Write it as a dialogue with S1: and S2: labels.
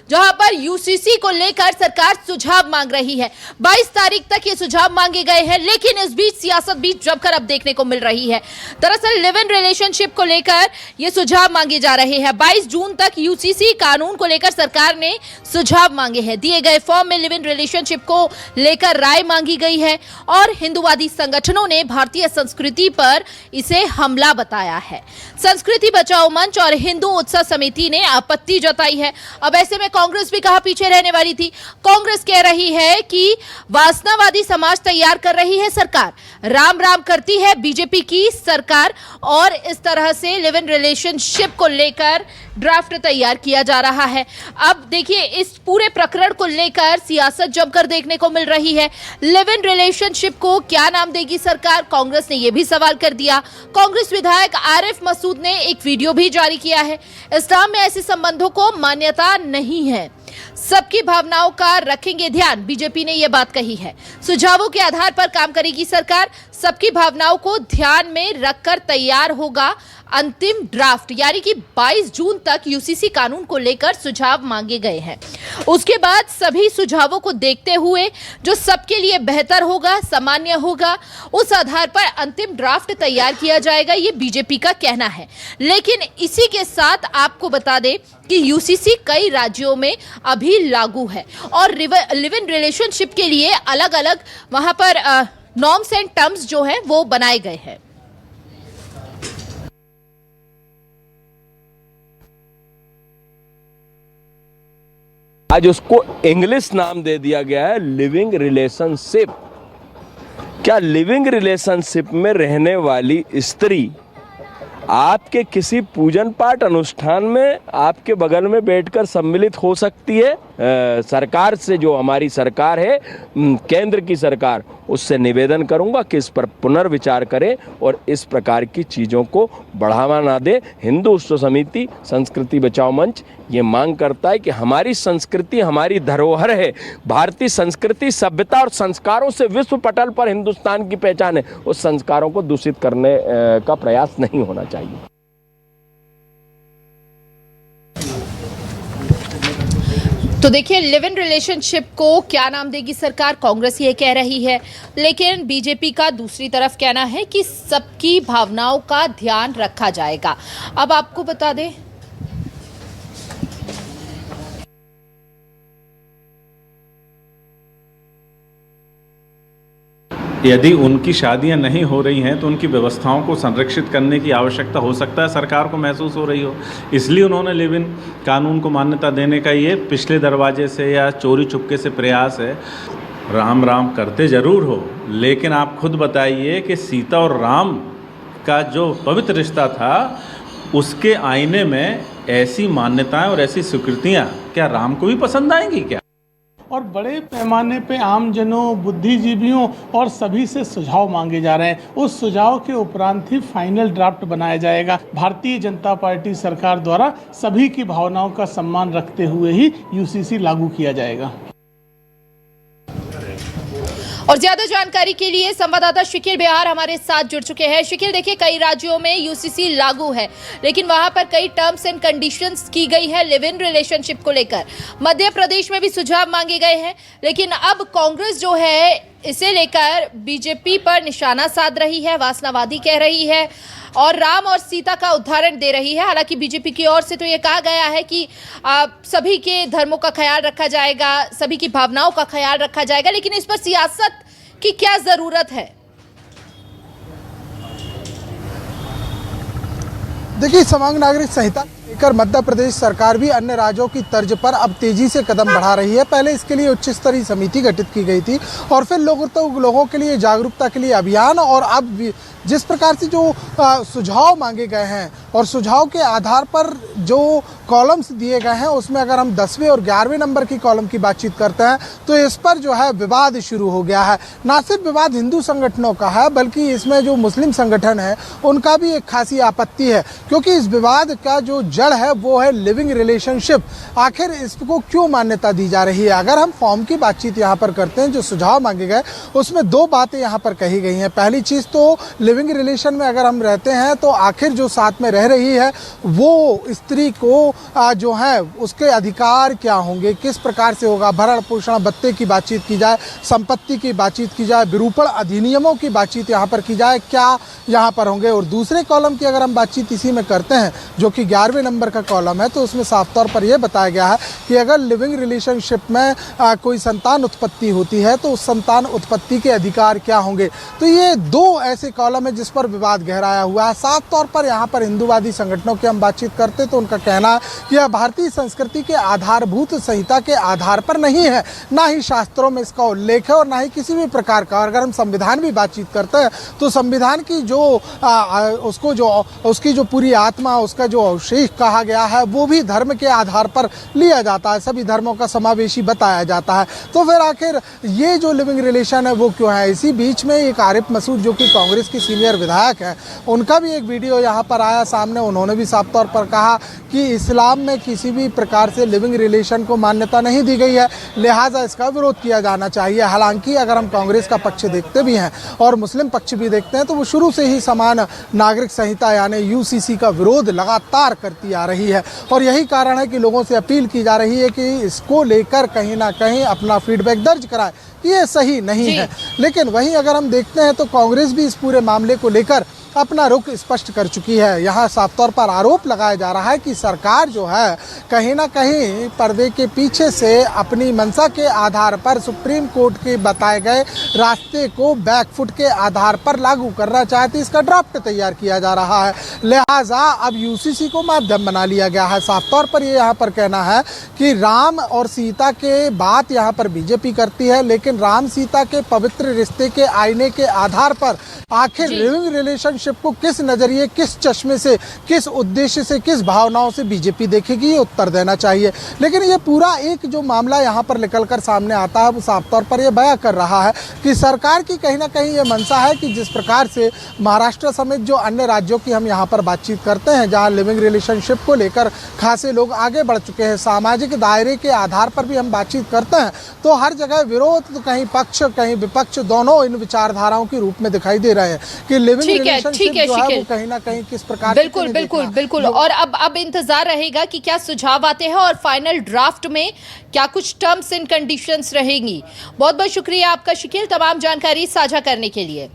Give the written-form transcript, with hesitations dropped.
S1: जहां पर यूसीसी को लेकर सरकार सुझाव मांग रही है। 22 तारीख तक ये सुझाव मांगे गए हैं, लेकिन इस बीच सियासत भी जमकर अब देखने को मिल रही है। दरअसल लिव इन रिलेशनशिप को लेकर ये सुझाव मांगे जा रहे हैं। 22 जून तक यूसीसी कानून को लेकर सरकार ने सुझाव मांगे हैं। दिए गए फॉर्म में लिव इन रिलेशनशिप को लेकर राय मांगी गई है और हिंदूवादी संगठनों ने भारतीय संस्कृति पर इसे हमला बताया है। संस्कृति बचाओ मंच और हिंदू उत्सव समिति ने आपत्ति जताई है। अब ऐसे में कांग्रेस भी कहां पीछे रहने वाली थी। कांग्रेस कह रही है कि वासनावादी समाज तैयार कर रही है सरकार, राम राम करती है बीजेपी की सरकार, और इस तरह से लिव इन रिलेशनशिप को लेकर ड्राफ्ट तैयार किया जा रहा है। अब देखिए, इस पूरे प्रकरण को लेकर सियासत जमकर देखने को मिल रही है। लिव इन रिलेशनशिप को क्या नाम देगी सरकार, कांग्रेस ने यह भी सवाल कर दिया। कांग्रेस विधायक आरिफ मसूद ने एक वीडियो भी जारी किया है। इस्लाम में ऐसे संबंधों को मान्यता नहीं है, सबकी भावनाओं का रखेंगे ध्यान, बीजेपी ने यह बात कही है। सुझावों के आधार पर काम करेगी सरकार, सबकी भावनाओं को ध्यान में रखकर तैयार होगा अंतिम ड्राफ्ट। यानी कि 22 जून तक यूसीसी कानून को लेकर सुझाव मांगे गए हैं। उसके बाद सभी सुझावों को देखते हुए जो सबके लिए बेहतर होगा, सामान्य होगा, उस आधार पर अंतिम ड्राफ्ट तैयार किया जाएगा, ये बीजेपी का कहना है। लेकिन इसी के साथ आपको बता दें कि यूसीसी कई राज्यों में अभी लागू है और लिव इन रिलेशनशिप के लिए अलग अलग वहां पर नॉर्म्स एंड टर्म्स जो हैं वो बनाए गए हैं।
S2: आज उसको इंग्लिश नाम दे दिया गया है लिविंग रिलेशनशिप। क्या लिविंग रिलेशनशिप में रहने वाली स्त्री आपके किसी पूजन पाठ अनुष्ठान में आपके बगल में बैठकर सम्मिलित हो सकती है? सरकार से, जो हमारी सरकार है, केंद्र की सरकार, उससे निवेदन करूंगा कि इस पर पुनर्विचार करें और इस प्रकार की चीज़ों को बढ़ावा ना दे। हिंदू उत्सव समिति, संस्कृति बचाओ मंच ये मांग करता है कि हमारी संस्कृति हमारी धरोहर है। भारतीय संस्कृति, सभ्यता और संस्कारों से विश्व पटल पर हिंदुस्तान की पहचान है। उस संस्कारों को दूषित करने का प्रयास नहीं होना चाहिए।
S1: तो देखिए, लिव इन रिलेशनशिप को क्या नाम देगी सरकार, कांग्रेस ये कह रही है, लेकिन बीजेपी का दूसरी तरफ कहना है कि सबकी भावनाओं का ध्यान रखा जाएगा। अब आपको बता दें,
S3: यदि उनकी शादियां नहीं हो रही हैं तो उनकी व्यवस्थाओं को संरक्षित करने की आवश्यकता हो सकता है सरकार को महसूस हो रही हो, इसलिए उन्होंने लिव इन कानून को मान्यता देने का ये पिछले दरवाजे से या चोरी छुपके से प्रयास है। राम राम करते ज़रूर हो, लेकिन आप खुद बताइए कि सीता और राम का जो पवित्र रिश्ता था, उसके आईने में ऐसी मान्यताएं और ऐसी स्वीकृतियाँ क्या राम को भी पसंद आएंगी क्या?
S4: और बड़े पैमाने पे आमजनों, बुद्धिजीवियों और सभी से सुझाव मांगे जा रहे हैं। उस सुझाव के उपरांत ही फाइनल ड्राफ्ट बनाया जाएगा। भारतीय जनता पार्टी सरकार द्वारा सभी की भावनाओं का सम्मान रखते हुए ही यूसीसी लागू किया जाएगा।
S1: और ज्यादा जानकारी के लिए संवाददाता शिकिल बिहार हमारे साथ जुड़ चुके हैं। शिकिल, देखिए, कई राज्यों में यूसीसी लागू है, लेकिन वहां पर कई टर्म्स एंड कंडीशंस की गई है लिव इन रिलेशनशिप को लेकर। मध्य प्रदेश में भी सुझाव मांगे गए हैं, लेकिन अब कांग्रेस जो है इसे लेकर बीजेपी पर निशाना साध रही है, वासनावादी कह रही है और राम और सीता का उदाहरण दे रही है। हालांकि बीजेपी की ओर से तो ये कहा गया है कि सभी के धर्मों का ख्याल रखा जाएगा, सभी की भावनाओं का ख्याल रखा जाएगा, लेकिन इस पर सियासत की क्या जरूरत है?
S5: देखिए, समग्र नागरिक संहिता लेकर मध्य प्रदेश सरकार भी अन्य राज्यों की तर्ज पर अब तेजी से कदम बढ़ा रही है। पहले इसके लिए उच्च स्तरीय समिति गठित की गई थी और फिर लोगों के लिए जागरूकता के लिए अभियान, और अब जिस प्रकार से जो सुझाव मांगे गए हैं और सुझाव के आधार पर जो कॉलम्स दिए गए हैं, उसमें अगर हम 10वें और 11वें नंबर की कॉलम की बातचीत करते हैं तो इस पर जो है विवाद शुरू हो गया है। ना सिर्फ विवाद हिंदू संगठनों का है, बल्कि इसमें जो मुस्लिम संगठन है उनका भी एक खासी आपत्ति है, क्योंकि इस विवाद का जो जड़ है वो है लिविंग रिलेशनशिप। आखिर इसको क्यों मान्यता दी जा रही है? अगर हम फॉर्म की बातचीत यहाँ पर करते हैं, जो सुझाव मांगे गए उसमें दो बातें यहाँ पर कही गई हैं। पहली चीज़ तो लिविंग रिलेशन में अगर हम रहते हैं तो आखिर जो साथ में रह रही है वो स्त्री को जो है उसके अधिकार क्या होंगे, किस प्रकार से होगा, भरण पोषण भत्ते की बातचीत की जाए, संपत्ति की बातचीत की जाए, विरूपण अधिनियमों की बातचीत यहाँ पर की जाए, क्या यहाँ पर होंगे। और दूसरे कॉलम की अगर हम बातचीत इसी में करते हैं जो कि 11वें नंबर का कॉलम है, तो उसमें साफ तौर पर यह बताया गया है कि अगर लिविंग रिलेशनशिप में कोई संतान उत्पत्ति होती है तो उस संतान उत्पत्ति के अधिकार क्या होंगे। तो ये दो ऐसे कॉलम है जिस पर विवाद गहराया हुआ है। साफ तौर पर यहाँ पर हिंदूवादी संगठनों की हम बातचीत करते तो उनका कहना है कि यह भारतीय संस्कृति के आधारभूत संहिता के आधार पर नहीं है, ना ही शास्त्रों में इसका उल्लेख है और ना ही किसी भी प्रकार का। अगर हम संविधान भी बातचीत करते हैं तो संविधान की उसकी जो पूरी आत्मा, उसका जो अवशेष कहा गया है वो भी धर्म के आधार पर लिया जाता है, सभी धर्मों का समावेशी बताया जाता है। तो फिर आखिर ये जो लिविंग रिलेशन है वो क्यों है? इसी बीच में एक आरिफ मसूद जो कि कांग्रेस की सीनियर विधायक है, उनका भी एक वीडियो यहाँ पर आया सामने। उन्होंने भी साफ तौर पर कहा कि इस्लाम में किसी भी प्रकार से लिविंग रिलेशन को मान्यता नहीं दी गई है, लिहाजा इसका विरोध किया जाना चाहिए। हालांकि अगर हम कांग्रेस का पक्ष देखते भी हैं और मुस्लिम पक्ष भी देखते हैं तो वो शुरू से ही समान नागरिक संहिता यानी यूसीसी का विरोध लगातार करती आ रही है। और यही कारण है कि लोगों से अपील की जा रही है कि इसको लेकर कहीं ना कहीं अपना फीडबैक दर्ज कराए कि ये सही नहीं है। लेकिन वहीं अगर हम देखते हैं तो कांग्रेस भी इस पूरे मामले को लेकर अपना रुख स्पष्ट कर चुकी है। यहाँ साफ तौर पर आरोप लगाया जा रहा है कि सरकार जो है कहीं ना कहीं पर्दे के पीछे से अपनी मंशा के आधार पर सुप्रीम कोर्ट के बताए गए रास्ते को बैकफुट के आधार पर लागू करना चाहती, इसका ड्राफ्ट तैयार किया जा रहा है। लिहाजा अब यूसीसी को माध्यम बना लिया गया है। साफ तौर पर ये यहाँ पर कहना है कि राम और सीता के बात यहाँ पर बीजेपी करती है, लेकिन राम सीता के पवित्र रिश्ते के आईने के आधार पर आखिर लिविंग रिलेशनशिप को किस नजरिए, किस चश्मे से, किस उद्देश्य से, किस भावनाओं से बीजेपी देखेगी, ये उत्तर देना चाहिए। लेकिन ये पूरा एक जो मामला यहाँ पर निकलकर सामने आता है वो साफ तौर पर ये बयां कर रहा है कि सरकार की कहीं ना कहीं ये मंशा है कि जिस प्रकार से महाराष्ट्र समेत जो अन्य राज्यों की हम यहाँ पर बातचीत करते हैं जहाँ लिविंग रिलेशनशिप को लेकर खासे लोग आगे बढ़ चुके हैं, सामाजिक दायरे के आधार पर भी हम बातचीत करते हैं तो हर जगह विरोध, तो कहीं पक्ष कहीं विपक्ष, दोनों इन विचारधाराओं के रूप में दिखाई दे रहे हैं कि लिविंग रिलेशनशिप जो है वो कहीं ना कहीं किस प्रकार
S1: बिल्कुल बिल्कुल बिल्कुल। और अब इंतजार रहेगा कि क्या सुझाव आते हैं और फाइनल ड्राफ्ट में क्या कुछ टर्म्स एंड कंडीशंस रहेंगी। बहुत बहुत शुक्रिया आपका शकील, तमाम जानकारी साझा करने के लिए।